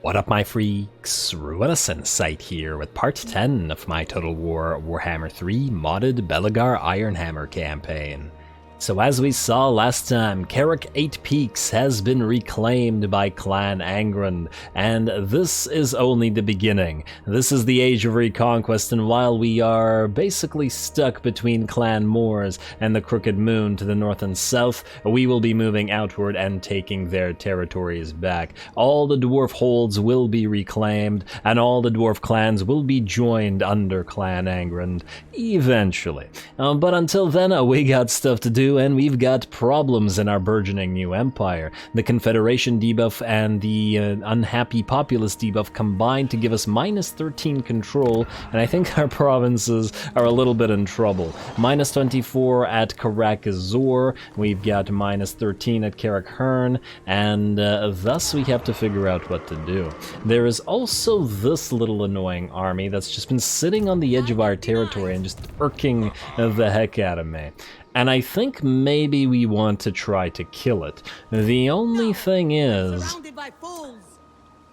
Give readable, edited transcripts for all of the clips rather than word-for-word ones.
What up, my freaks? RuinusInsight here with part 10 of my Total Warhammer 3 modded Belegar Ironhammer campaign. So as we saw last time, Karak Eight Peaks has been reclaimed by Clan Angrund, and this is only the beginning. This is the Age of Reconquest, and while we are basically stuck between Clan Moors and the Crooked Moon to the north and south, we will be moving outward and taking their territories back. All the dwarf holds will be reclaimed, and all the dwarf clans will be joined under Clan Angrund, eventually. But until then, we got stuff to do, and we've got problems in our burgeoning new empire. The Confederation debuff and the unhappy populace debuff combined to give us minus 13 control, and I think our provinces are a little bit in trouble. Minus 24 at Karak, we've got minus 13 at Karak Hern, and thus we have to figure out what to do. There is also this little annoying army that's just been sitting on the edge of our territory and just irking the heck out of me. And I think maybe we want to try to kill it. The only thing is,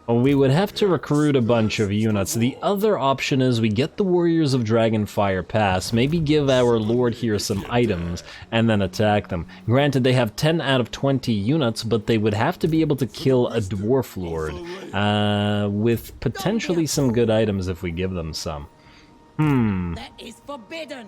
we would have to recruit a bunch of units. The other option is we get the Warriors of Dragonfire Pass, maybe give our lord here some items, and then attack them. Granted, they have 10 out of 20 units, but they would have to be able to kill a dwarf lord, with potentially some good items if we give them some. That is forbidden.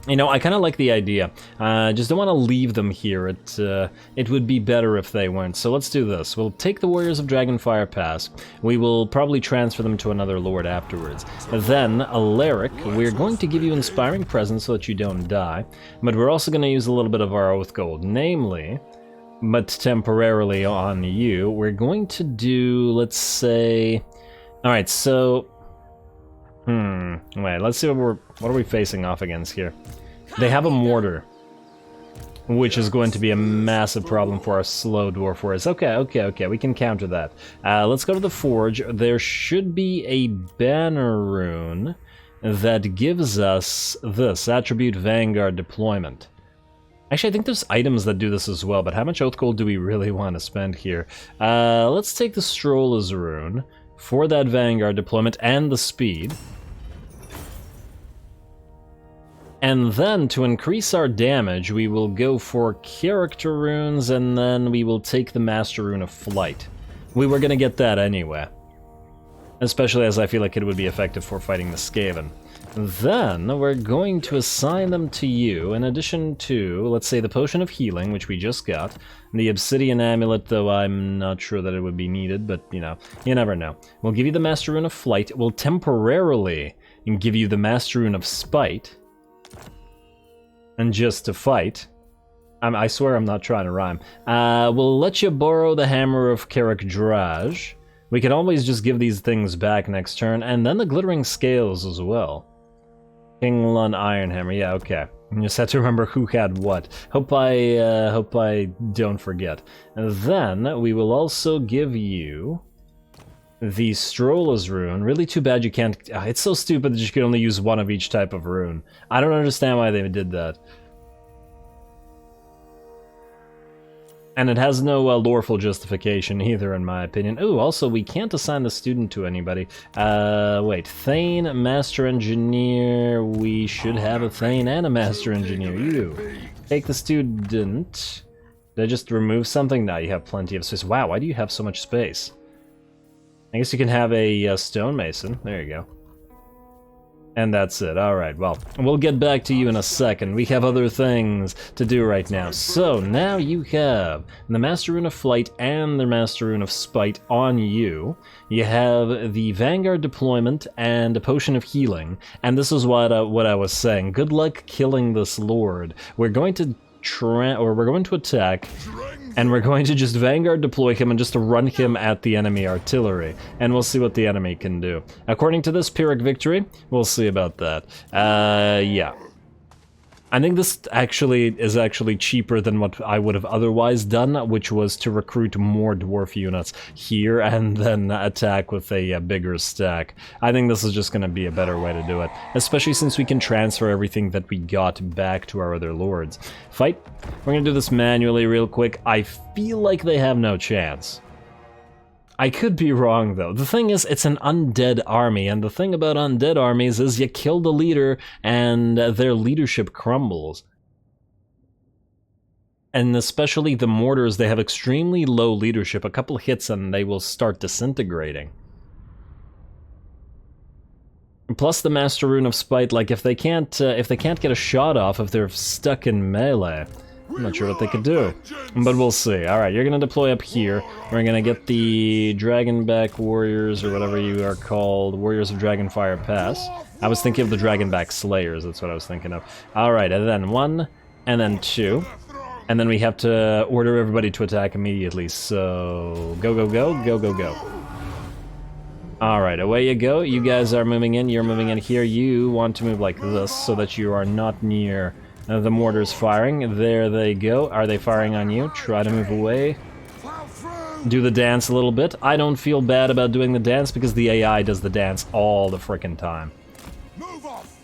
You know, I kind of like the idea. Just don't want to leave them here. It would be better if they weren't. So let's do this. We'll take the Warriors of Dragonfire Pass. We will probably transfer them to another lord afterwards. Then, Alaric, we're going to give you Inspiring Presence so that you don't die. But we're also going to use a little bit of our Oath Gold. Namely, but temporarily on you, we're going to do, let's say... Alright, so... wait, let's see what are we facing off against here. They have a mortar, which is going to be a massive problem for our slow dwarf warriors. Okay, we can counter that. Let's go to the forge. There should be a banner rune that gives us this, Attribute Vanguard Deployment. Actually, I think there's items that do this as well, but how much oath gold do we really want to spend here? Let's take the Stroller's rune for that Vanguard Deployment and the speed. And then, to increase our damage, we will go for character runes, and then we will take the Master Rune of Flight. We were gonna get that anyway. Especially as I feel like it would be effective for fighting the Skaven. Then, we're going to assign them to you, in addition to, let's say, the Potion of Healing, which we just got. The Obsidian Amulet, though I'm not sure that it would be needed, but, you know, you never know. We'll give you the Master Rune of Flight. We'll temporarily give you the Master Rune of Spite. And just to fight, I swear I'm not trying to rhyme. We'll let you borrow the Hammer of Karak Draj. We can always just give these things back next turn, and then the Glittering Scales as well. King Lun Ironhammer, yeah, okay. You just have to remember who had what. Hope I don't forget. And then we will also give you the Stroller's rune. Really too bad you can't... it's so stupid that you can only use one of each type of rune. I don't understand why they did that. And it has no loreful justification either, in my opinion. Ooh, also, we can't assign the student to anybody. Wait. Thane, Master Engineer... We should have a Thane and a Master Engineer. You. Take the student. Did I just remove something? No, you have plenty of space. Wow, why do you have so much space? I guess you can have a stonemason. There you go. And that's it. Alright, well, we'll get back to you in a second. We have other things to do right now. So, now you have the Master Rune of Flight and the Master Rune of Spite on you. You have the Vanguard Deployment and a Potion of Healing. And this is what I was saying. Good luck killing this lord. We're going to we're going to attack, and we're going to just Vanguard deploy him and just run him at the enemy artillery, and we'll see what the enemy can do. According to this Pyrrhic victory, we'll see about that. Yeah. I think this is actually cheaper than what I would have otherwise done, which was to recruit more dwarf units here and then attack with a bigger stack. I think this is just going to be a better way to do it, especially since we can transfer everything that we got back to our other lords. Fight. We're going to do this manually real quick. I feel like they have no chance. I could be wrong, though. The thing is, it's an undead army, and the thing about undead armies is you kill the leader, and their leadership crumbles. And especially the mortars, they have extremely low leadership. A couple hits and they will start disintegrating. Plus the Master Rune of Spite, like if they can't get a shot off, if they're stuck in melee, I'm not sure what they could do. But we'll see. Alright, you're gonna deploy up here. We're gonna get the Dragonback Warriors, or whatever you are called, Warriors of Dragonfire Pass. I was thinking of the Dragonback Slayers, that's what I was thinking of. Alright, and then 1, and then 2. And then we have to order everybody to attack immediately, so... Go, go, go, go, go, go. Alright, away you go. You guys are moving in, you're moving in here. You want to move like this, so that you are not near the mortars firing. There they go. Are they firing on you? Try to move away. Do the dance a little bit. I don't feel bad about doing the dance, because the AI does the dance all the frickin' time.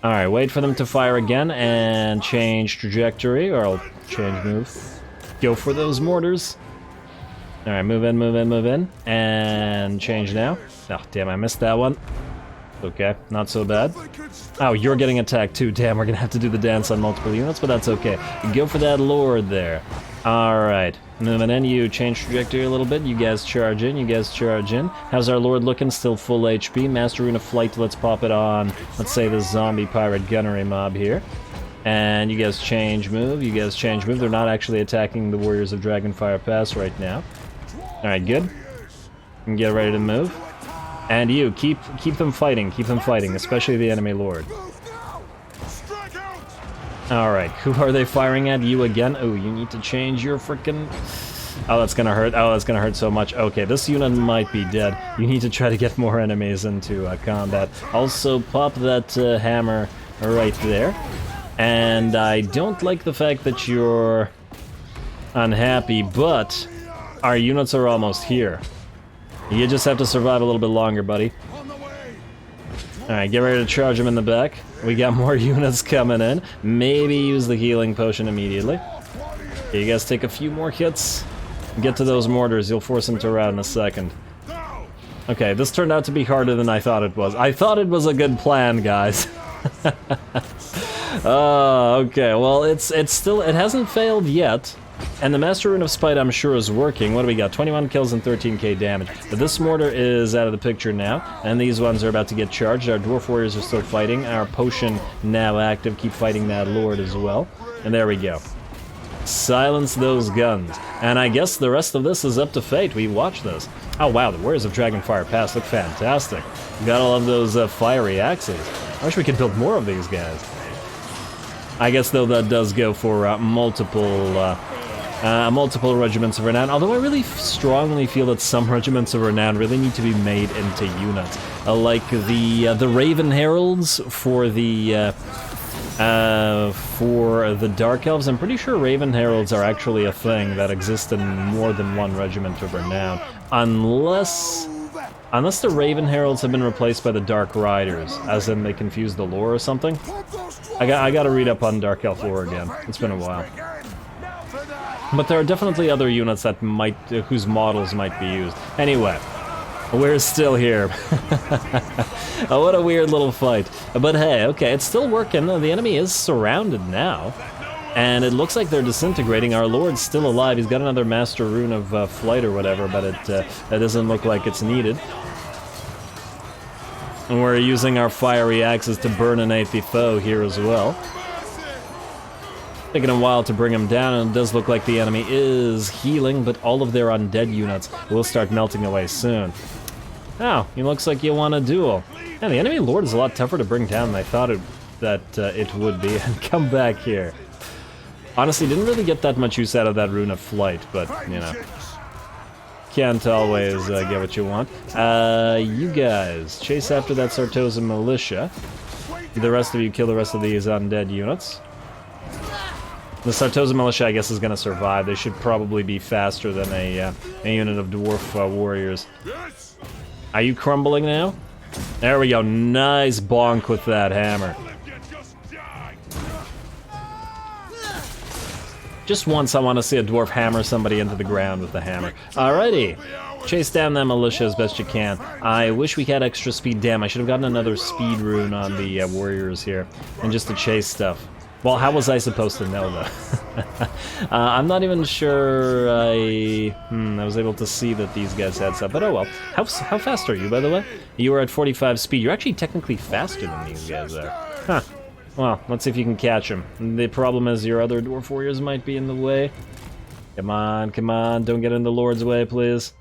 Alright, wait for them to fire again, and change trajectory, or I'll change move. Go for those mortars. Alright, move in, move in, move in. And change now. Oh, damn, I missed that one. Okay, not so bad. Oh, you're getting attacked too. Damn, we're gonna have to do the dance on multiple units, but that's okay. Go for that lord there. Alright, moving in, you change trajectory a little bit. You guys charge in, you guys charge in. How's our lord looking? Still full HP. Master Rune of Flight, let's pop it on. Let's say the zombie pirate gunnery mob here. And you guys change move, you guys change move. They're not actually attacking the Warriors of Dragonfire Pass right now. Alright, good. And get ready to move. And you, keep them fighting, especially the enemy lord. Alright, who are they firing at? You again? Oh, you need to change your frickin'... Oh, that's gonna hurt. Oh, that's gonna hurt so much. Okay, this unit might be dead. You need to try to get more enemies into combat. Also, pop that hammer right there. And I don't like the fact that you're unhappy, but our units are almost here. You just have to survive a little bit longer, buddy. Alright, get ready to charge them in the back. We got more units coming in. Maybe use the healing potion immediately. Okay, you guys take a few more hits. Get to those mortars, you'll force them to rout in a second. Okay, this turned out to be harder than I thought it was. I thought it was a good plan, guys. Okay, well, it hasn't failed yet. And the Master Rune of Spite, I'm sure, is working. What do we got? 21 kills and 13k damage. But this mortar is out of the picture now, and these ones are about to get charged. Our Dwarf Warriors are still fighting. Our potion now active. Keep fighting that Lord as well. And there we go. Silence those guns. And I guess the rest of this is up to fate. We watch this. Oh wow, the Warriors of Dragonfire Pass look fantastic. Gotta love those fiery axes. I wish we could build more of these guys. I guess, though, that does go for multiple regiments of renown, although I really strongly feel that some regiments of renown really need to be made into units. Like the Raven Heralds for the Dark Elves. I'm pretty sure Raven Heralds are actually a thing that exists in more than one regiment of renown. Unless the Raven Heralds have been replaced by the Dark Riders, as in they confuse the lore or something. I gotta read up on Dark Elf lore again. It's been a while. But there are definitely other units that whose models might be used. Anyway, we're still here. Oh, what a weird little fight. But hey, okay, it's still working. The enemy is surrounded now. And it looks like they're disintegrating. Our Lord's still alive. He's got another Master Rune of Flight or whatever, but it doesn't look like it's needed. And we're using our fiery axes to burninate the foe here as well. Taking a while to bring him down, and it does look like the enemy is healing, but all of their undead units will start melting away soon. Oh, it looks like you want a duel. Yeah, the enemy Lord is a lot tougher to bring down than I thought it would be. And come back here. Honestly, didn't really get that much use out of that Rune of Flight, but, you know. Can't always get what you want. You guys, chase after that Sartosa Militia. The rest of you kill the rest of these undead units. The Sartosa Militia, I guess, is going to survive. They should probably be faster than a unit of Dwarf Warriors. Are you crumbling now? There we go. Nice bonk with that hammer. Just once I want to see a dwarf hammer somebody into the ground with the hammer. Alrighty. Chase down that militia as best you can. I wish we had extra speed. Damn, I should have gotten another speed rune on the warriors here. And just to chase stuff. Well, how was I supposed to know, though? I'm not even sure I was able to see that these guys had stuff, but oh well. How fast are you, by the way? You were at 45 speed. You're actually technically faster than these guys are. Huh. Well, let's see if you can catch them. The problem is your other dwarf warriors might be in the way. Come on, don't get in the Lord's way, please.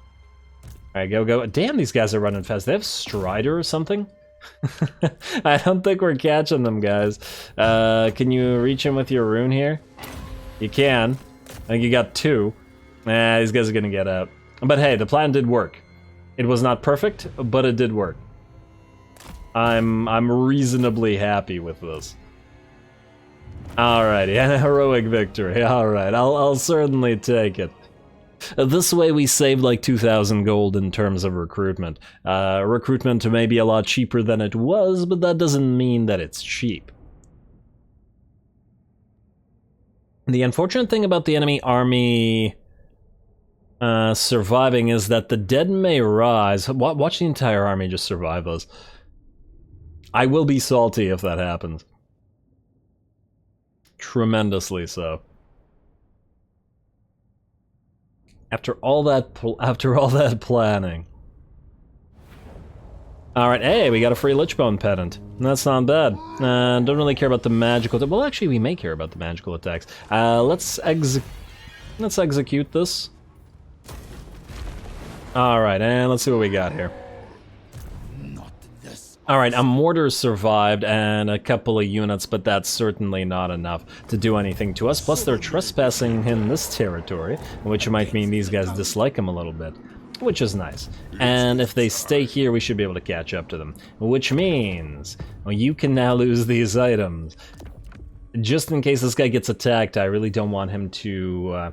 Alright, go. Damn, these guys are running fast. They have Strider or something? I don't think we're catching them, guys. Can you reach him with your rune here? You can. I think you got 2. These guys are gonna get out. But hey, the plan did work. It was not perfect, but it did work. I'm reasonably happy with this. Alrighty, and a heroic victory. Alright, I'll certainly take it. This way we saved like 2,000 gold in terms of recruitment. Recruitment may be a lot cheaper than it was, but that doesn't mean that it's cheap. The unfortunate thing about the enemy army surviving is that the dead may rise. Watch the entire army just survive us. I will be salty if that happens. Tremendously so. After all that planning. Alright, hey, we got a free Lichbone Pedant. That's not bad. Don't really care about the magical... Well, actually, we may care about the magical attacks. Let's execute this. Alright, and let's see what we got here. Alright, a mortar survived and a couple of units, but that's certainly not enough to do anything to us. Plus, they're trespassing in this territory, which might mean these guys dislike them a little bit, which is nice. And if they stay here, we should be able to catch up to them, which means well, you can now lose these items. Just in case this guy gets attacked, I really don't want him to...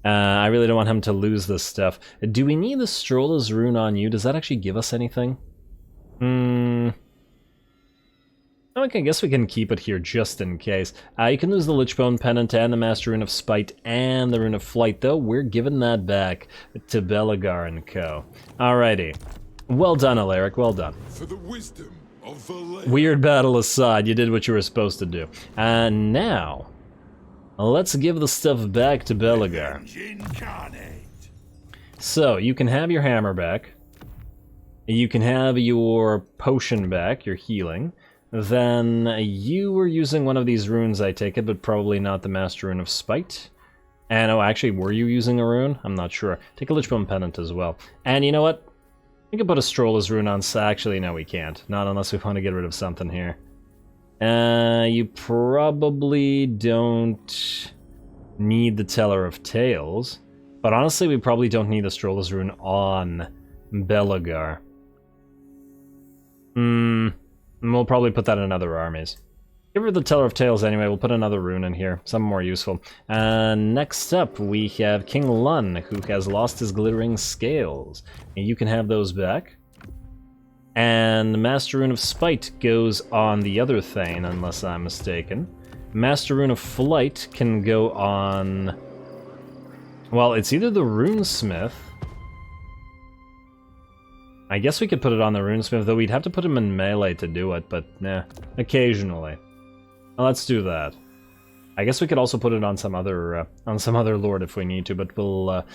lose this stuff. Do we need the Stroller's Rune on you? Does that actually give us anything? Okay, I guess we can keep it here just in case. You can lose the Lichbone Pennant and the Master Rune of Spite and the Rune of Flight, though. We're giving that back to Belegar and Co. Alrighty. Well done, Alaric, well done. For the wisdom of the weird battle aside, you did what you were supposed to do. And now, let's give the stuff back to Belegar. So, you can have your hammer back. You can have your potion back, your healing. Then you were using one of these runes, I take it, but probably not the Master Rune of Spite. And oh, actually, were you using a rune? I'm not sure. Take a Lichbone Pennant as well. And you know what? We can put a Stroller's Rune on... Actually, no, we can't. Not unless we want to get rid of something here. You probably don't need the Teller of Tales. But honestly, we probably don't need the Stroller's Rune on Belegar. We'll probably put that in other armies. Give her the Teller of Tales anyway, we'll put another rune in here, something more useful. Next up, we have King Lun, who has lost his glittering scales. And you can have those back. And the Master Rune of Spite goes on the other Thane, unless I'm mistaken. Master Rune of Flight can go on... Well, it's either the Runesmith... I guess we could put it on the Runesmith, though we'd have to put him in melee to do it, but nah, occasionally. Well, let's do that. I guess we could also put it on some other lord if we need to, but we'll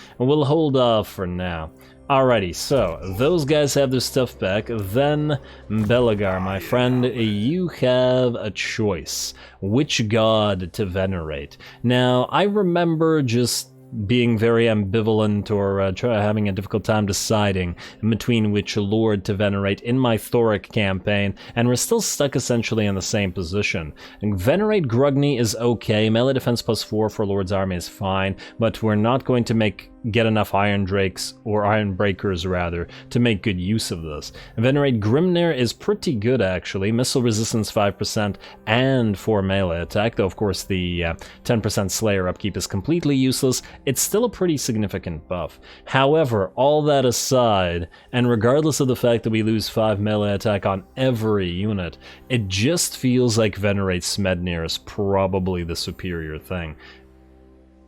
hold off for now. Alrighty, so those guys have their stuff back. Then Belegar, my friend, you have a choice. Which god to venerate? Now, I remember just being very ambivalent or having a difficult time deciding between which lord to venerate in my Thoric campaign, and we're still stuck essentially in the same position. And venerate Grugni is okay, melee defense +4 for Lord's army is fine, but we're not going to get enough Iron Drakes, or Iron Breakers rather, to make good use of this. Venerate Grimnir is pretty good actually, missile resistance 5% and 4 melee attack, though of course the 10% Slayer upkeep is completely useless. It's still a pretty significant buff. However, all that aside, and regardless of the fact that we lose 5 melee attack on every unit, it just feels like Venerate Smednir is probably the superior thing.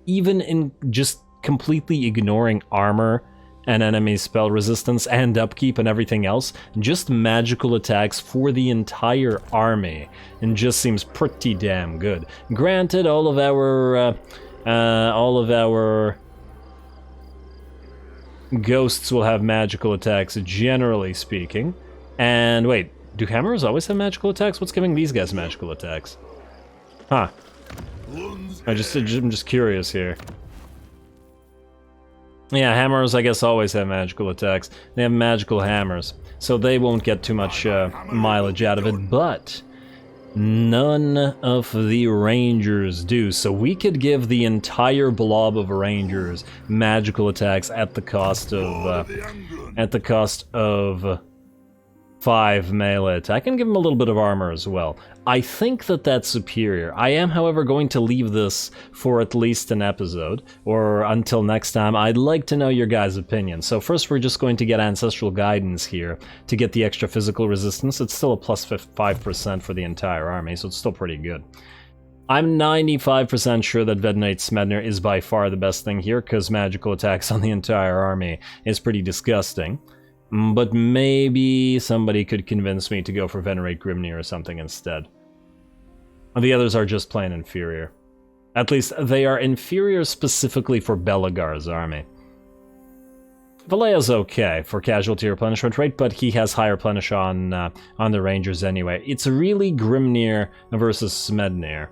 even in just completely ignoring armor and enemy spell resistance and upkeep and everything else, just magical attacks for the entire army, and just seems pretty damn good. Granted, all of our ghosts will have magical attacks, generally speaking. And wait, do hammers always have magical attacks? What's giving these guys magical attacks? Huh. I'm just curious here. Yeah, hammers, I guess, always have magical attacks. They have magical hammers, so they won't get too much mileage out of it, but none of the rangers do. So we could give the entire blob of rangers magical attacks at the cost of 5 melee attack, and give them a little bit of armor as well. I think that that's superior. I am, however, going to leave this for at least an episode, or until next time. I'd like to know your guys' opinion. So first we're just going to get Ancestral Guidance here to get the extra physical resistance. It's still a plus 5% for the entire army, so it's still pretty good. I'm 95% sure that Venerate Smedner is by far the best thing here, because magical attacks on the entire army is pretty disgusting. But maybe somebody could convince me to go for Venerate Grimnir or something instead. The others are just plain inferior. At least, they are inferior specifically for Belegar's army. Valea's okay for casualty replenishment rate, but he has higher replenish on the Rangers anyway. It's really Grimnir versus Smednir.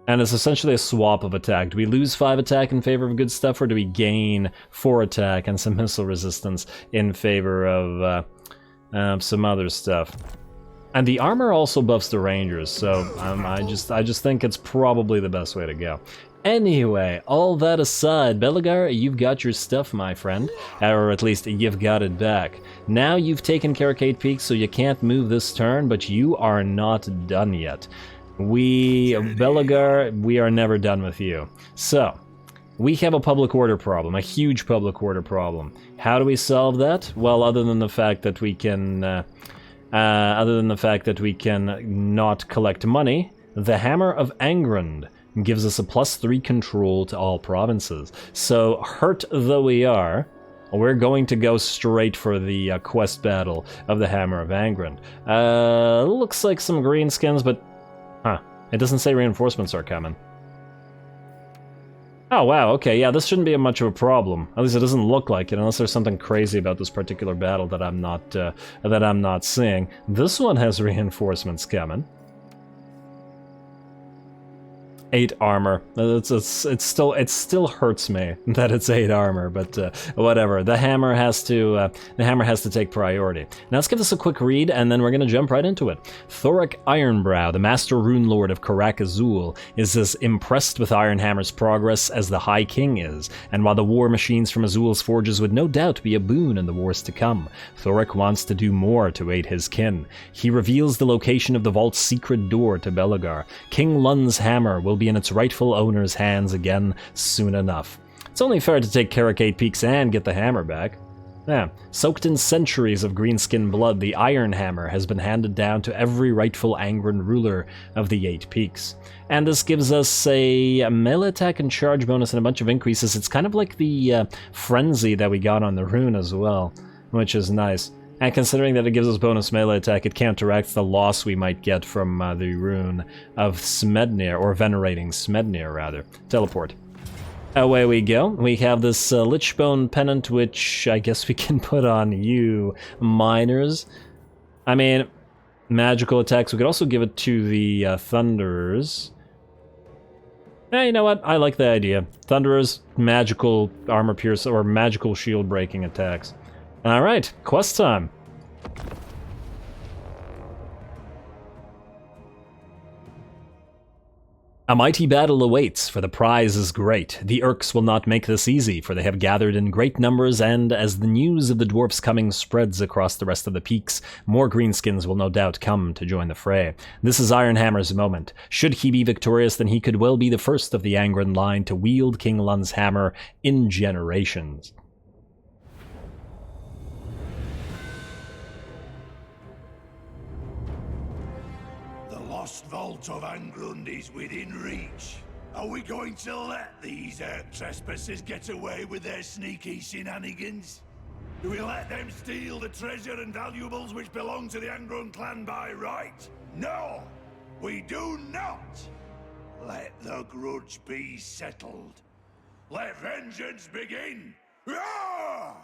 And it's essentially a swap of attack. Do we lose 5 attack in favor of good stuff, or do we gain 4 attack and some missile resistance in favor of some other stuff? And the armor also buffs the Rangers, so I just think it's probably the best way to go. Anyway, all that aside, Belegar, you've got your stuff, my friend. Or at least, you've got it back. Now you've taken Karak Eight Peaks, so you can't move this turn, but you are not done yet. Belegar, we are never done with you. So, we have a public order problem, a huge public order problem. How do we solve that? Well, other than the fact that we can not collect money, the Hammer of Angrund gives us a +3 control to all provinces. So, hurt though we are, we're going to go straight for the quest battle of the Hammer of Angrund. Looks like some greenskins, but huh, it doesn't say reinforcements are coming. Oh wow, okay, yeah, this shouldn't be much of a problem. At least it doesn't look like it, unless there's something crazy about this particular battle that I'm not seeing. This one has reinforcements coming. 8 armor. It still hurts me that it's 8 armor, but whatever. The hammer has to take priority. Now let's give this a quick read, and then we're gonna jump right into it. Thoric Ironbrow, the Master Rune Lord of Karak Azul, is as impressed with Ironhammer's progress as the High King is, and while the war machines from Azul's forges would no doubt be a boon in the wars to come, Thoric wants to do more to aid his kin. He reveals the location of the vault's secret door to Belegar. King Lun's hammer will be in its rightful owner's hands again soon enough. It's only fair to take Karak Eight Peaks and get the hammer back. Yeah, soaked in centuries of greenskin blood, the Iron Hammer has been handed down to every rightful Angrund ruler of the 8 Peaks. And this gives us a melee attack and charge bonus and a bunch of increases. It's kind of like the Frenzy that we got on the rune as well, which is nice. And considering that it gives us bonus melee attack, it counteracts the loss we might get from the rune of Smednir, or Venerating Smednir, rather. Teleport. Away we go. We have this Lichbone Pennant, which I guess we can put on you, miners. I mean, magical attacks. We could also give it to the Thunderers. Eh, you know what? I like the idea. Thunderers, magical armor pierce, or magical shield breaking attacks. Alright, quest time. A mighty battle awaits, for the prize is great. The Urks will not make this easy, for they have gathered in great numbers, and as the news of the dwarfs coming spreads across the rest of the peaks, more greenskins will no doubt come to join the fray. This is Ironhammer's moment. Should he be victorious, then he could well be the first of the Angrund line to wield King Lun's hammer in generations. The lost vault of Angrund is within reach. Are we going to let these trespassers get away with their sneaky shenanigans? Do we let them steal the treasure and valuables which belong to the Angrund clan by right? No! We do not! Let the grudge be settled. Let vengeance begin! Roar!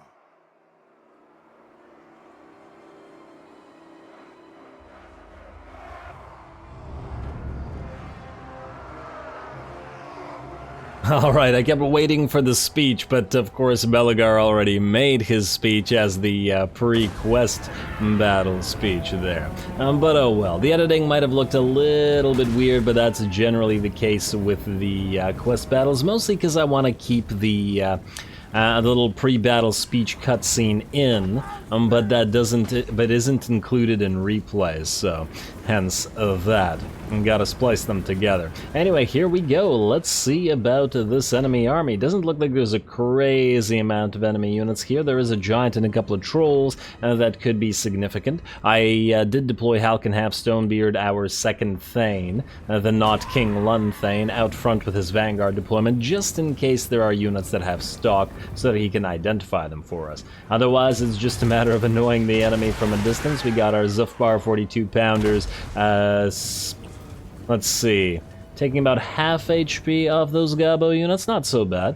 Alright, I kept waiting for the speech, but of course Belegar already made his speech as the pre-quest battle speech there. But oh well, the editing might have looked a little bit weird, but that's generally the case with the quest battles, mostly because I want to keep the little pre-battle speech cutscene in, but that isn't included in replays, so hence that. And gotta splice them together. Anyway, here we go. Let's see about this enemy army. Doesn't look like there's a crazy amount of enemy units here. There is a giant and a couple of trolls that could be significant. I did deploy Halcon Half Stonebeard, our second Thane, the not King Lund Thane, out front with his Vanguard deployment, just in case there are units that have stock, so that he can identify them for us. Otherwise, it's just a matter of annoying the enemy from a distance. We got our Zufbar 42-pounders, let's see, taking about half HP off those Gabo units, not so bad.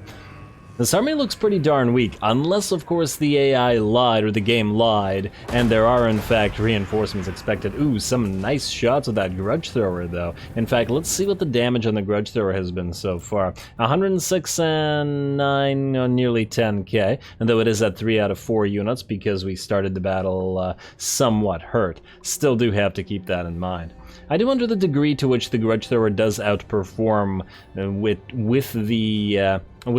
This army looks pretty darn weak, unless of course the AI lied, or the game lied, and there are in fact reinforcements expected. Ooh, some nice shots with that Grudge Thrower though. In fact, let's see what the damage on the Grudge Thrower has been so far. 106 and 9, nearly 10k, and though it is at 3 out of 4 units because we started the battle somewhat hurt. Still do have to keep that in mind. I do wonder the degree to which the Grudge Thrower does outperform with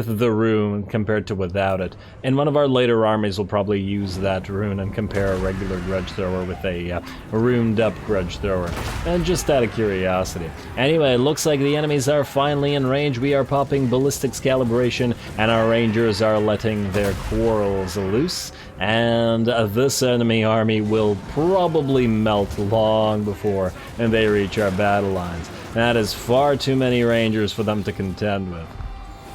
the rune compared to without it. In one of our later armies we'll probably use that rune and compare a regular Grudge Thrower with a runed up Grudge Thrower. And just out of curiosity. Anyway, looks like the enemies are finally in range. We are popping ballistics calibration and our rangers are letting their quarrels loose. And this enemy army will probably melt long before they reach our battle lines. That is far too many rangers for them to contend with.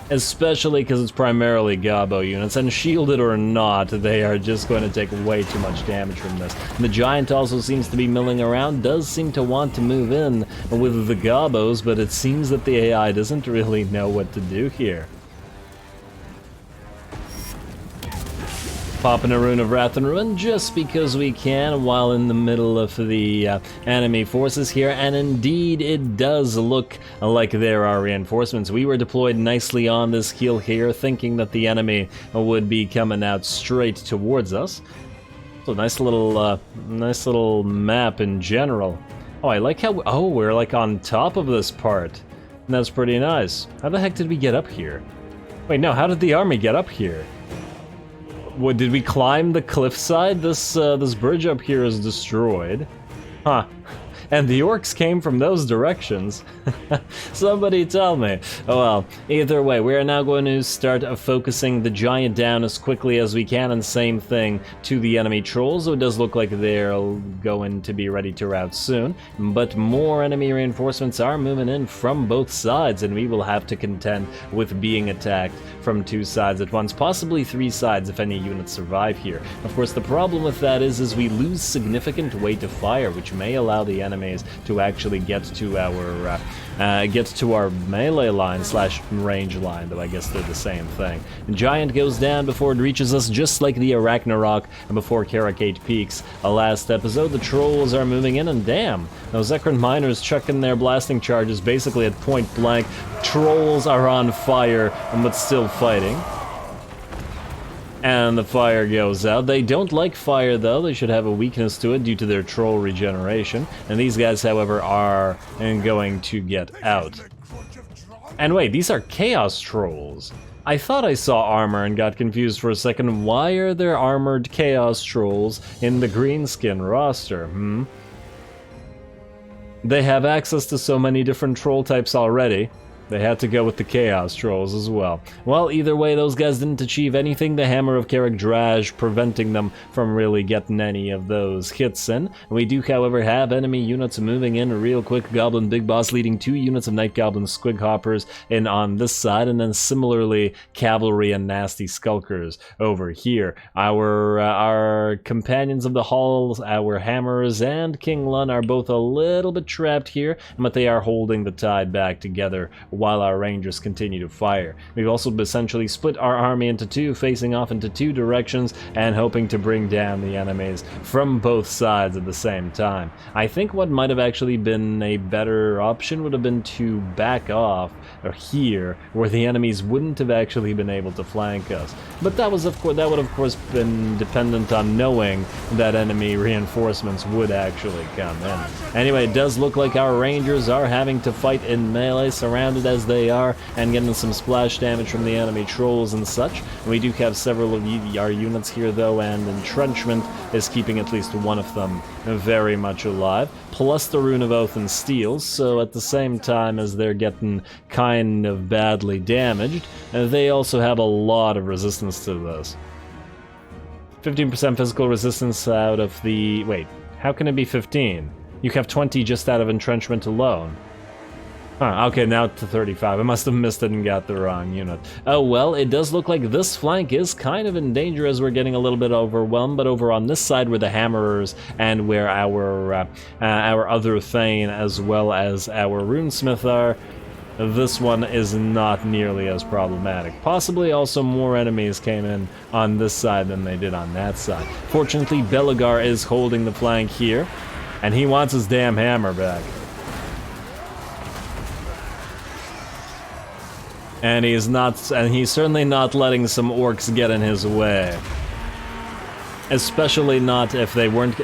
Especially because it's primarily Gabo units, and shielded or not, they are just going to take way too much damage from this. The Giant also seems to be milling around, does seem to want to move in with the Gabos, but it seems that the AI doesn't really know what to do here. Popping a Rune of Wrath and Ruin just because we can while in the middle of the enemy forces here, and indeed it does look like there are reinforcements. We were deployed nicely on this hill here, thinking that the enemy would be coming out straight towards us. So nice little map in general. Oh, I like how we're like on top of this part. And that's pretty nice. How the heck did we get up here? Wait, no, how did the army get up here? What, did we climb the cliffside? This bridge up here is destroyed. Huh. And the orcs came from those directions. Somebody tell me. Oh well, either way, we are now going to start focusing the giant down as quickly as we can, and same thing to the enemy trolls, so it does look like they're going to be ready to rout soon. But more enemy reinforcements are moving in from both sides, and we will have to contend with being attacked from 2 sides at once, possibly 3 sides if any units survive here. Of course, the problem with that is we lose significant weight of fire, which may allow the enemies to actually get to our melee line / range line, though I guess they're the same thing. Giant goes down before it reaches us, just like the Ragnarok and before Karak Eight Peaks. Last episode, the trolls are moving in, and damn, those Angrund miners chucking their blasting charges basically at point blank. Trolls are on fire, but still fighting. And the fire goes out. They don't like fire though, they should have a weakness to it due to their troll regeneration. And these guys, however, are going to get out. And wait, these are Chaos Trolls. I thought I saw armor and got confused for a second. Why are there armored Chaos Trolls in the Greenskin roster, They have access to so many different troll types already. They had to go with the Chaos Trolls as well. Well, either way, those guys didn't achieve anything. The Hammer of Karak Eight, preventing them from really getting any of those hits in. We do, however, have enemy units moving in real quick. Goblin Big Boss leading 2 units of Night Goblin Squig Hoppers in on this side, and then similarly, Cavalry and Nasty Skulkers over here. Our Companions of the Halls, our Hammers, and King Lun are both a little bit trapped here, but they are holding the tide back together while our Rangers continue to fire. We've also essentially split our army into 2, facing off into 2 directions and hoping to bring down the enemies from both sides at the same time. I think what might have actually been a better option would have been to back off here, where the enemies wouldn't have actually been able to flank us. But that would of course been dependent on knowing that enemy reinforcements would actually come in. Anyway, it does look like our Rangers are having to fight in melee, surrounded as they are, and getting some splash damage from the enemy trolls and such. We do have several of our units here though, and entrenchment is keeping at least one of them very much alive, plus the Rune of Oath and Steel, so at the same time as they're getting kind of badly damaged, they also have a lot of resistance to this. 15% physical resistance out of the... wait, how can it be 15? You have 20 just out of entrenchment alone. Huh, okay, now to 35. I must have missed it and got the wrong unit. Oh well, it does look like this flank is kind of in danger as we're getting a little bit overwhelmed, but over on this side where the Hammerers and where our other Thane as well as our Runesmith are, this one is not nearly as problematic. Possibly also more enemies came in on this side than they did on that side. Fortunately, Belegar is holding the flank here, and he wants his damn hammer back. And he's certainly not letting some orcs get in his way. Especially not if they weren't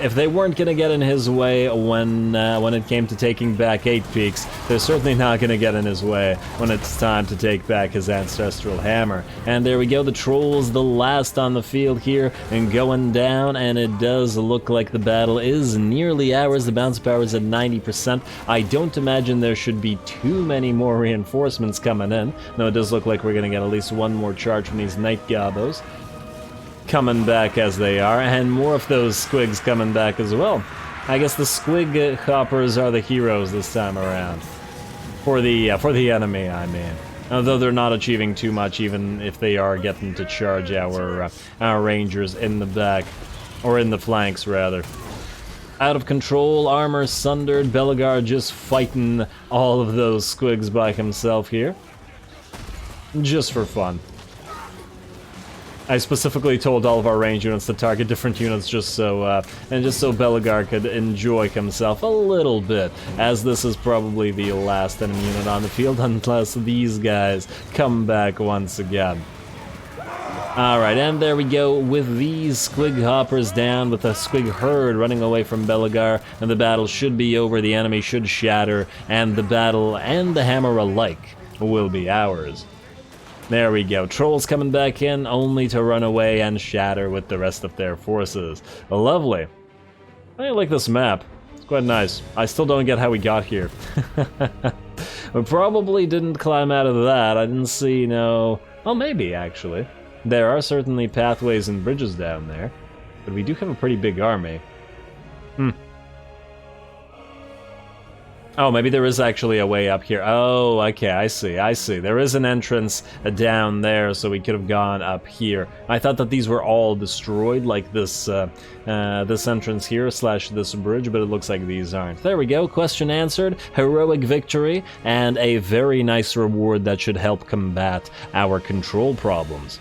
gonna get in his way when it came to taking back 8 Peaks. They're certainly not gonna get in his way when it's time to take back his ancestral hammer. And there we go, the trolls, the last on the field here, and going down, and it does look like the battle is nearly ours. The bounce power is at 90%. I don't imagine there should be too many more reinforcements coming in, though it does look like we're gonna get at least one more charge from these Night Gobbos. Coming back as they are, and more of those squigs coming back as well. I guess the squig hoppers are the heroes this time around. For the enemy, I mean. Although they're not achieving too much, even if they are getting to charge our rangers in the back, or in the flanks rather. Out of control, armor sundered, Belegar just fighting all of those squigs by himself here. Just for fun. I specifically told all of our range units to target different units just so Belegar could enjoy himself a little bit, as this is probably the last enemy unit on the field unless these guys come back once again. Alright, and there we go with these squig hoppers down, with a squig herd running away from Belegar, and the battle should be over, the enemy should shatter, and the battle and the hammer alike will be ours. There we go, trolls coming back in, only to run away and shatter with the rest of their forces. Lovely. I like this map. It's quite nice. I still don't get how we got here. We probably didn't climb out of that. I didn't see no... well, maybe, actually. There are certainly pathways and bridges down there. But we do have a pretty big army. Oh, maybe there is actually a way up here. Oh, okay, I see. There is an entrance down there, so we could have gone up here. I thought that these were all destroyed, like this this entrance here, / this bridge, but it looks like these aren't. There we go, question answered, heroic victory, and a very nice reward that should help combat our control problems.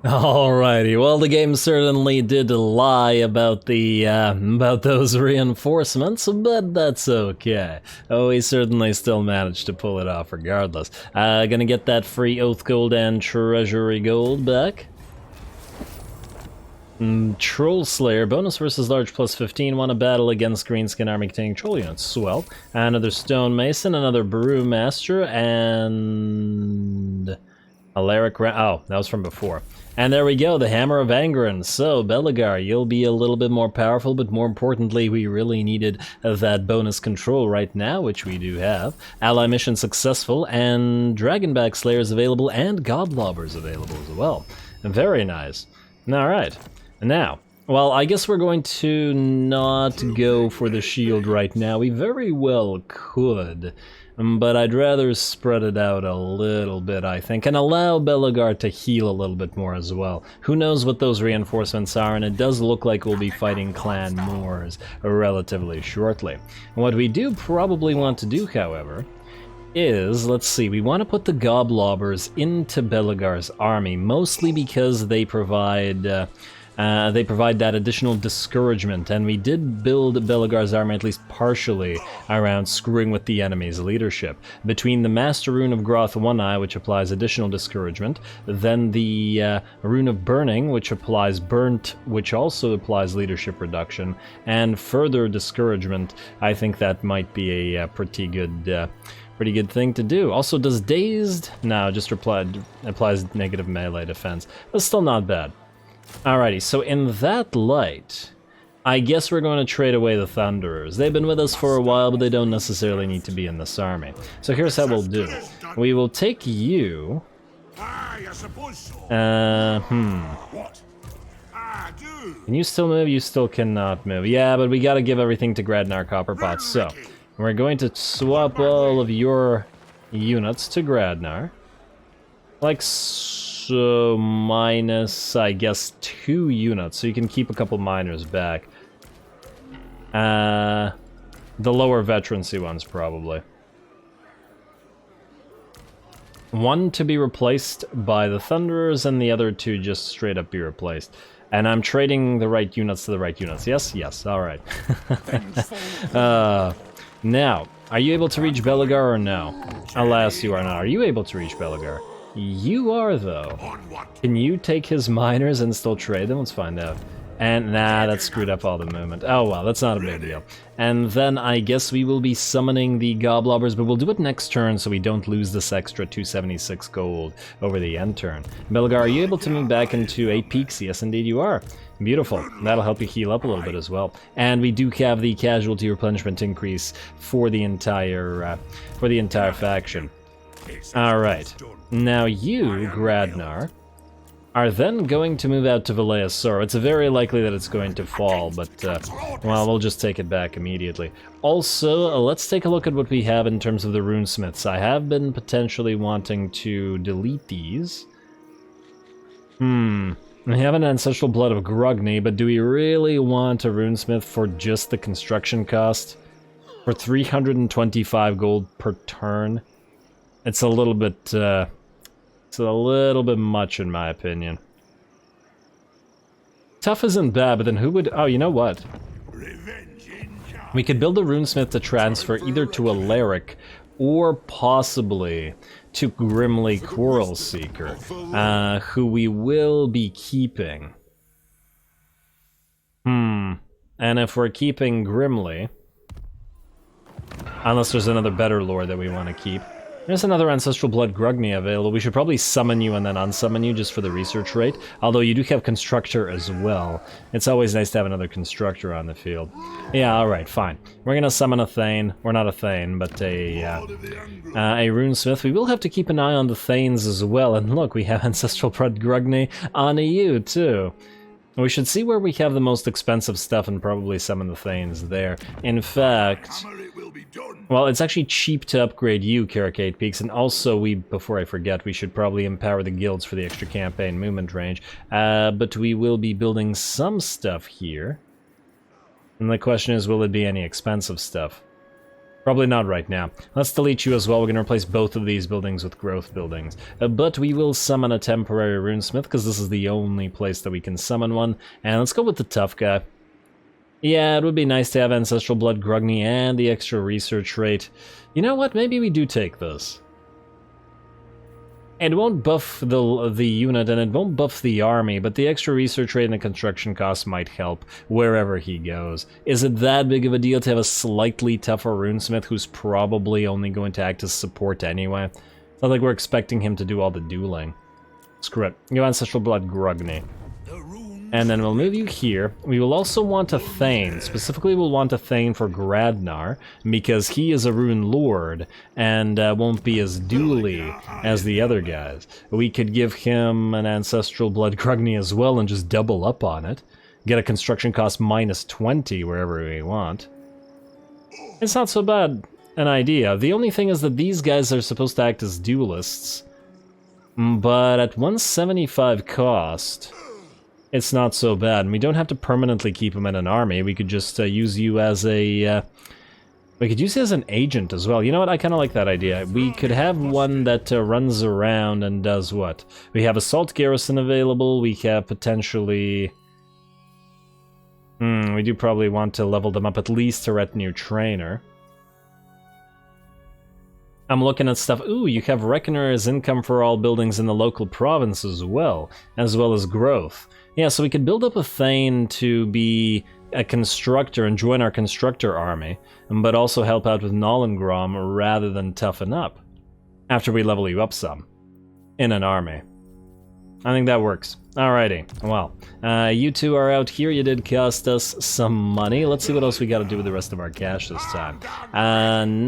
Alrighty, well the game certainly did lie about the about those reinforcements, but that's okay. Oh, we certainly still managed to pull it off regardless. Gonna get that free oath gold and treasury gold back. Troll Slayer, bonus versus large plus 15, won a battle against Greenskin army containing troll units. Swell. Another Stone Mason, another Brewmaster, and... Alaric oh, that was from before. And there we go, the Hammer of Angrund. So, Belegar, you'll be a little bit more powerful, but more importantly, we really needed that bonus control right now, which we do have. Ally mission successful, and Dragonback Slayers available, and Godlobbers available as well. Very nice. Alright, now, well, I guess we're going to not go for the shield right now. We very well could. But I'd rather spread it out a little bit, I think, and allow Belegar to heal a little bit more as well. Who knows what those reinforcements are, and it does look like we'll be fighting Clan Moors relatively shortly. What we do probably want to do, however, is, let's see, we want to put the Godlobbers into Belegar's army, mostly because they provide that additional discouragement, and we did build Belegar's army at least partially around screwing with the enemy's leadership. Between the Master Rune of Groth One Eye, which applies additional discouragement, then the Rune of Burning, which applies Burnt, which also applies leadership reduction, and further discouragement, I think that might be a pretty good thing to do. Also, does Dazed? No, just applies negative melee defense. That's still not bad. Alrighty, so in that light, I guess we're going to trade away the Thunderers. They've been with us for a while, but they don't necessarily need to be in this army. So here's how we'll do. We will take you... Can you still move? You still cannot move. Yeah, but we gotta give everything to Gradnar Copperpot. So, we're going to swap all of your units to Gradnar. Like so, minus, I guess, 2 units, so you can keep a couple miners back. The lower veterancy ones, probably. 1 to be replaced by the Thunderers, and the other 2 just straight up be replaced. And I'm trading the right units to the right units. Yes? Yes, alright. Now, are you able to reach Belegar or no? Alas, you are not. Are you able to reach Belegar? You are, though. Can you take his miners and still trade them? Let's find out. And, nah, that screwed up all the movement. Oh, well, that's not a big deal. And then I guess we will be summoning the Godlobbers, but we'll do it next turn so we don't lose this extra 276 gold over the end turn. Belegar, are you able to move back into 8 Peaks? Yes, indeed you are. Beautiful. That'll help you heal up a little bit as well. And we do have the casualty replenishment increase for the entire faction. Alright. Now you, Gradnar, are then going to move out to Valea Sur. It's very likely that it's going to fall, but, well, we'll just take it back immediately. Also, let's take a look at what we have in terms of the runesmiths. I have been potentially wanting to delete these. We have an Ancestral Blood of Grugny, but do we really want a runesmith for just the construction cost? For 325 gold per turn? It's a little bit, much in my opinion. Tough isn't bad, but then who would... Oh, you know what? We could build a runesmith to transfer either to Alaric or possibly to Grimly Quarrel Seeker, who we will be keeping. And if we're keeping Grimly, unless there's another better lore that we want to keep, there's another Ancestral Blood Grugny available. We should probably summon you and then unsummon you just for the research rate, although you do have Constructor as well. It's always nice to have another Constructor on the field. Yeah, alright, fine. We're gonna summon a Thane, or not a Thane, but a Runesmith. We will have to keep an eye on the Thanes as well, and look, we have Ancestral Blood Grugny on you too. We should see where we have the most expensive stuff and probably summon the Thanes there. In fact, well, it's actually cheap to upgrade you, Karak Eight Peaks, and also before I forget, we should probably empower the guilds for the extra campaign movement range. But we will be building some stuff here. And the question is, will it be any expensive stuff? Probably not right now. Let's delete you as well. We're going to replace both of these buildings with growth buildings. But we will summon a temporary runesmith, because this is the only place that we can summon one. And let's go with the tough guy. Yeah, it would be nice to have Ancestral Blood Grugny and the extra research rate. You know what? Maybe we do take this. It won't buff the unit and it won't buff the army, but the extra research rate and the construction cost might help wherever he goes. Is it that big of a deal to have a slightly tougher runesmith who's probably only going to act as support anyway? It's not like we're expecting him to do all the dueling. Screw it. You Ancestral Blood Grugny. And then we'll move you here. We will also want a Thane. Specifically, we'll want a Thane for Gradnar, because he is a Rune Lord, and won't be as duely as the other guys. We could give him an Ancestral Blood Grugny as well and just double up on it. Get a construction cost -20 wherever we want. It's not so bad an idea. The only thing is that these guys are supposed to act as duelists, but at 175 cost... it's not so bad, and we don't have to permanently keep him in an army. We could just use you as a... we could use you as an agent as well. You know what? I kind of like that idea. We could have one that runs around and does what? We have Assault Garrison available. We have potentially... we do probably want to level them up at least to Retinue Trainer. I'm looking at stuff. Ooh, you have Reckoner as income for all buildings in the local province as well as growth. Yeah, so we could build up a Thane to be a constructor and join our constructor army, but also help out with Nollengrom rather than toughen up after we level you up some in an army. I think that works. Alrighty, well, you two are out here. You did cost us some money. Let's see what else we got to do with the rest of our cash this time.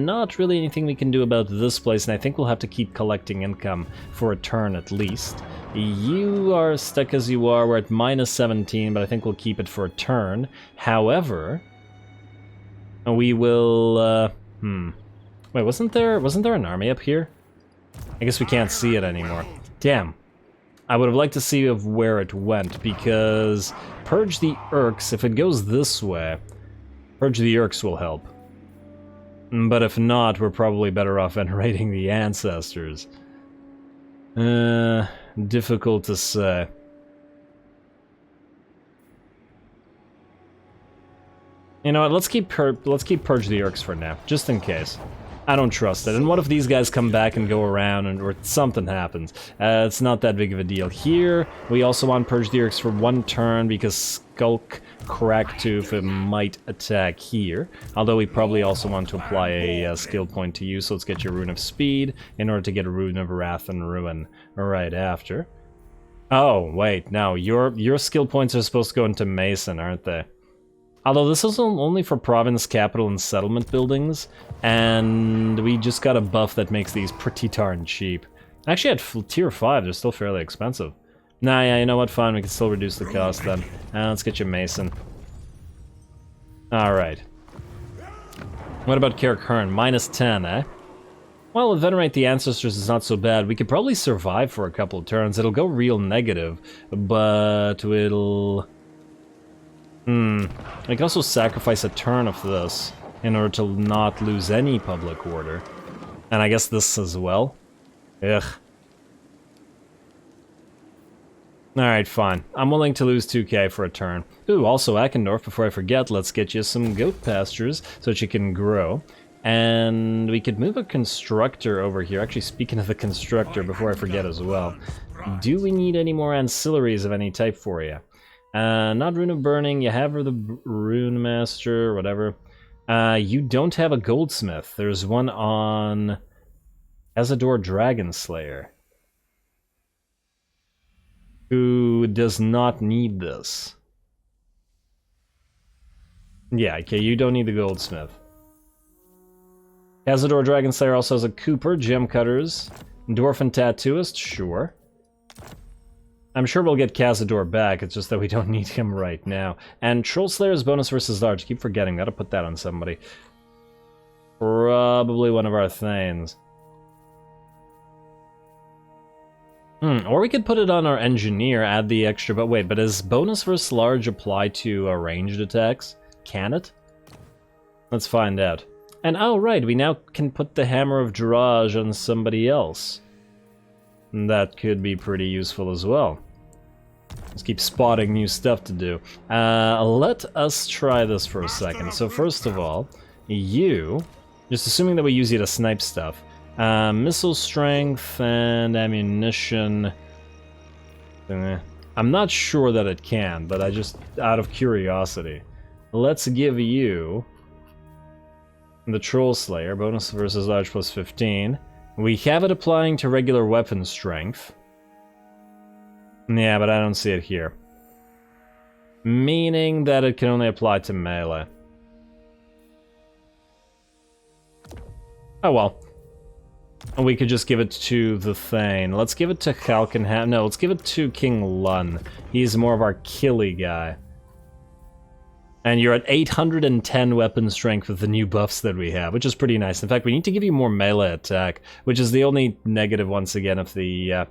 Not really anything we can do about this place, and I think we'll have to keep collecting income for a turn at least. You are stuck as you are. We're at -17, but I think we'll keep it for a turn. However, we will... Wait, wasn't there an army up here? I guess we can't see it anymore. Damn. I would have liked to see of where it went, because Purge the Urks, if it goes this way, Purge the Urks will help. But if not, we're probably better off venerating the ancestors. Difficult to say. You know what, let's keep Purge the Urks for now, just in case. I don't trust it. And what if these guys come back and go around and or something happens? It's not that big of a deal. Here, we also want Purge the Urks for one turn because Skulk Cracktooth might attack here. Although we probably also want to apply a skill point to you, so let's get your Rune of Speed in order to get a Rune of Wrath and Ruin right after. Oh, wait, no, your skill points are supposed to go into Mason, aren't they? Although this is only for province, capital, and settlement buildings, and we just got a buff that makes these pretty darn cheap. Actually, at tier 5, they're still fairly expensive. Nah, yeah, you know what, fine, we can still reduce the cost then. Let's get you Mason. Alright. What about Karak Hearn? -10, eh? Well, with Venerate the Ancestors is not so bad. We could probably survive for a couple of turns. It'll go real negative, but it'll... I can also sacrifice a turn of this in order to not lose any public order. And I guess this as well. Ugh. Alright, fine. I'm willing to lose 2k for a turn. Ooh, also Eckendorf, before I forget, let's get you some goat pastures so that you can grow. And we could move a constructor over here. Actually, speaking of the constructor, before I forget as well. Do we need any more ancillaries of any type for you? Not Rune of Burning, you have the Rune Master, whatever. You don't have a Goldsmith. There's one on Azador Dragonslayer, who does not need this. Yeah, okay, you don't need the Goldsmith. Azador Dragonslayer also has a Cooper, Gem Cutters, Dwarfen Tattooist, sure. I'm sure we'll get Cazador back, it's just that we don't need him right now. And Troll Slayer's bonus versus large, keep forgetting, gotta put that on somebody. Probably one of our Thanes. Or we could put it on our Engineer, add the extra, but wait, but does bonus versus large apply to ranged attacks? Can it? Let's find out. And oh right, we now can put the Hammer of Drage on somebody else. That could be pretty useful as well. Let's keep spotting new stuff to do. Let us try this for a second. So first of all, you, just assuming that we use you to snipe stuff, Missile strength and ammunition. I'm not sure that it can, but I just, out of curiosity. Let's give you the Troll Slayer, bonus versus large plus 15. We have it applying to regular weapon strength. Yeah, but I don't see it here. Meaning that it can only apply to melee. Oh well. We could just give it to the Thane. Let's give it to Khazukan. No, let's give it to King Lun. He's more of our killy guy. And you're at 810 weapon strength with the new buffs that we have, which is pretty nice. In fact, we need to give you more melee attack, which is the only negative once again of the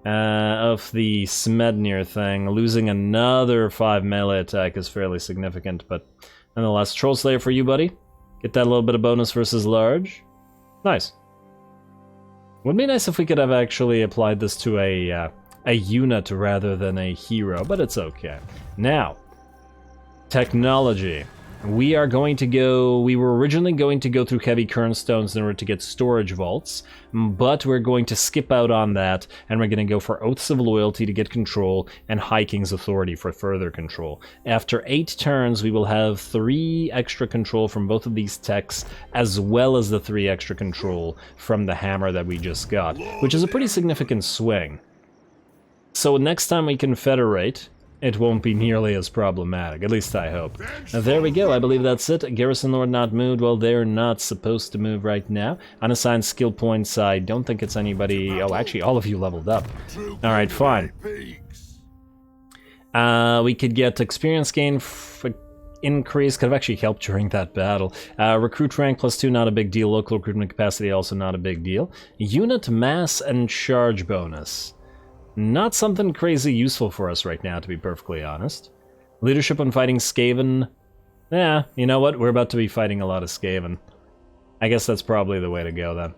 Smednir thing. Losing another 5 melee attack is fairly significant, but nonetheless, Troll Slayer for you, buddy. Get that little bit of bonus versus large. Nice. Would be nice if we could have actually applied this to a unit rather than a hero, but it's okay. Now, technology. We are going to go... We were originally going to go through heavy kernstones in order to get storage vaults, but we're going to skip out on that, and we're going to go for Oaths of Loyalty to get control, and High King's Authority for further control. After 8 turns, we will have 3 extra control from both of these techs, as well as the 3 extra control from the hammer that we just got, which is a pretty significant swing. So next time we confederate, it won't be nearly as problematic, at least I hope. There we go, I believe that's it. Garrison Lord not moved, well, they're not supposed to move right now. Unassigned skill points, I don't think it's anybody... Oh, actually, all of you leveled up. Alright, fine. We could get experience gain increase, could have actually helped during that battle. Recruit rank +2, not a big deal. Local recruitment capacity, also not a big deal. Unit mass and charge bonus. Not something crazy useful for us right now, to be perfectly honest. Leadership on fighting Skaven. Yeah, you know what? We're about to be fighting a lot of Skaven. I guess that's probably the way to go, then.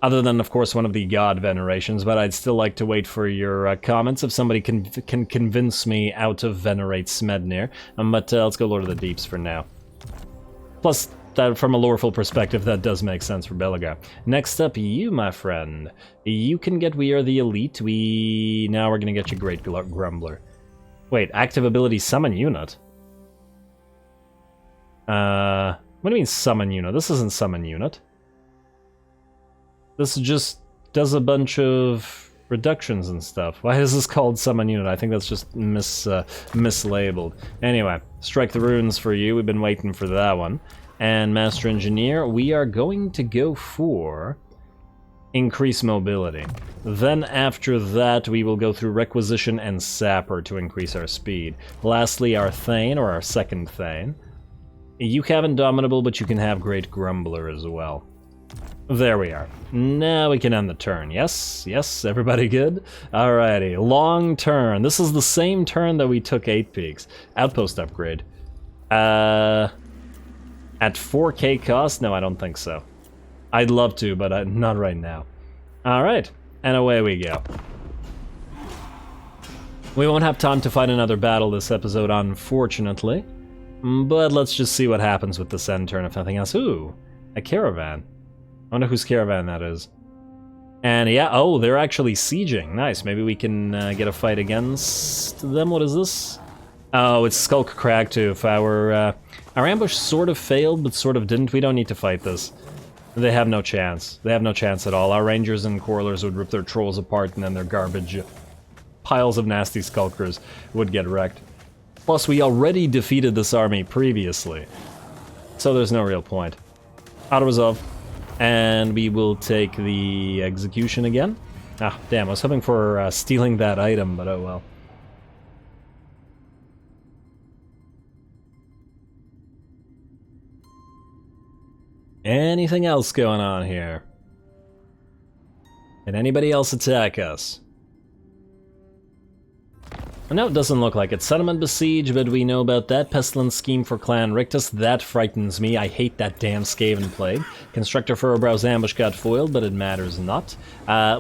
Other than, of course, one of the god venerations, but I'd still like to wait for your comments if somebody can convince me out to venerate Smednir. But let's go Lord of the Deeps for now. Plus, from a loreful perspective, that does make sense for Belegar. Next up, you, my friend. You can get We Are the Elite. Now we're gonna get you Great Grumbler. Wait, active ability summon unit? What do you mean summon unit? This isn't summon unit. This just does a bunch of reductions and stuff. Why is this called summon unit? I think that's just mislabeled. Anyway, strike the runes for you. We've been waiting for that one. And Master Engineer, we are going to go for increase mobility. Then after that, we will go through Requisition and Sapper to increase our speed. Lastly, our Thane, or our second Thane. You have Indomitable, but you can have Great Grumbler as well. There we are. Now we can end the turn. Yes? Yes? Everybody good? Alrighty. Long turn. This is the same turn that we took 8 Peaks. Outpost upgrade. At 4k cost? No, I don't think so. I'd love to, but not right now. Alright, and away we go. We won't have time to fight another battle this episode, unfortunately. But let's just see what happens with this end turn, if nothing else. Ooh, a caravan. I wonder whose caravan that is. And yeah, oh, they're actually sieging. Nice, maybe we can get a fight against them. What is this? Oh, it's Skulk Kragtooth. Our ambush sort of failed, but sort of didn't. We don't need to fight this. They have no chance. They have no chance at all. Our rangers and quarrelers would rip their trolls apart, and then their garbage piles of nasty skulkers would get wrecked. Plus, we already defeated this army previously, so there's no real point. Auto-resolve, and we will take the execution again. Ah, damn, I was hoping for stealing that item, but oh well. Anything else going on here? Did anybody else attack us? No, it doesn't look like it. Settlement besiege, but we know about that. Pestilence scheme for Clan Rictus, that frightens me. I hate that damn Skaven plague. Constructor Furrowbrow's ambush got foiled, but it matters not.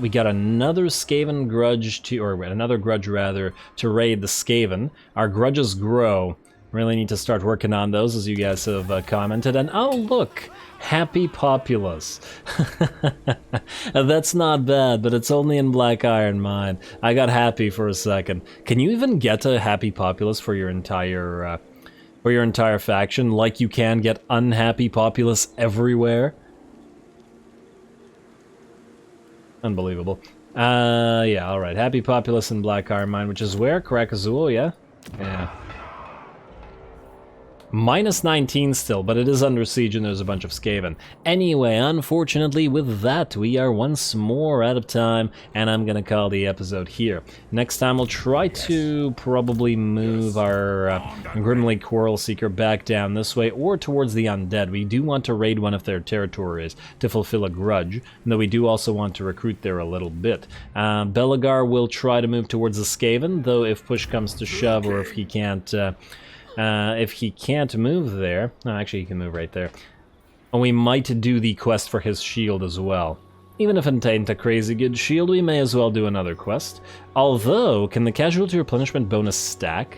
We got another Skaven grudge to, or another grudge rather, to raid the Skaven. Our grudges grow. Really need to start working on those, as you guys have commented. And oh, look! Happy Populace. That's not bad, but it's only in Black Iron Mine. I got happy for a second. Can you even get a Happy Populace for your entire faction, like you can get Unhappy Populace everywhere? Unbelievable. Yeah, alright. Happy Populace in Black Iron Mine, which is where? Karak, yeah? Yeah. Minus 19 still, but it is under siege and there's a bunch of Skaven. Anyway, unfortunately, with that, we are once more out of time, and I'm gonna call the episode here. Next time, we'll try to probably move our Grimly Quarrel Seeker back down this way, or towards the Undead. We do want to raid one of their territories to fulfill a grudge, though we do also want to recruit there a little bit. Belegar will try to move towards the Skaven, though if push comes to shove, or if he can't move there... No, actually he can move right there. And we might do the quest for his shield as well. Even if it ain't a crazy good shield, we may as well do another quest. Although, can the casualty replenishment bonus stack?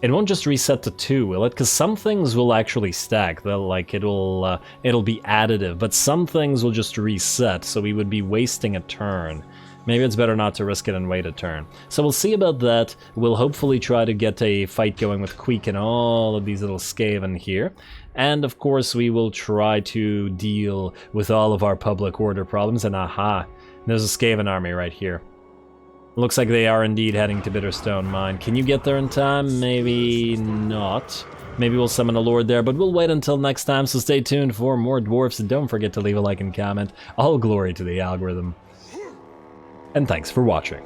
It won't just reset to 2, will it? Because some things will actually stack. They'll, like, it'll be additive, but some things will just reset, so we would be wasting a turn. Maybe it's better not to risk it and wait a turn. So we'll see about that. We'll hopefully try to get a fight going with Queek and all of these little Skaven here. And of course we will try to deal with all of our public order problems. And aha, there's a Skaven army right here. Looks like they are indeed heading to Bitterstone Mine. Can you get there in time? Maybe not. Maybe we'll summon a lord there, but we'll wait until next time, so stay tuned for more Dwarfs, and don't forget to leave a like and comment. All glory to the algorithm. And thanks for watching.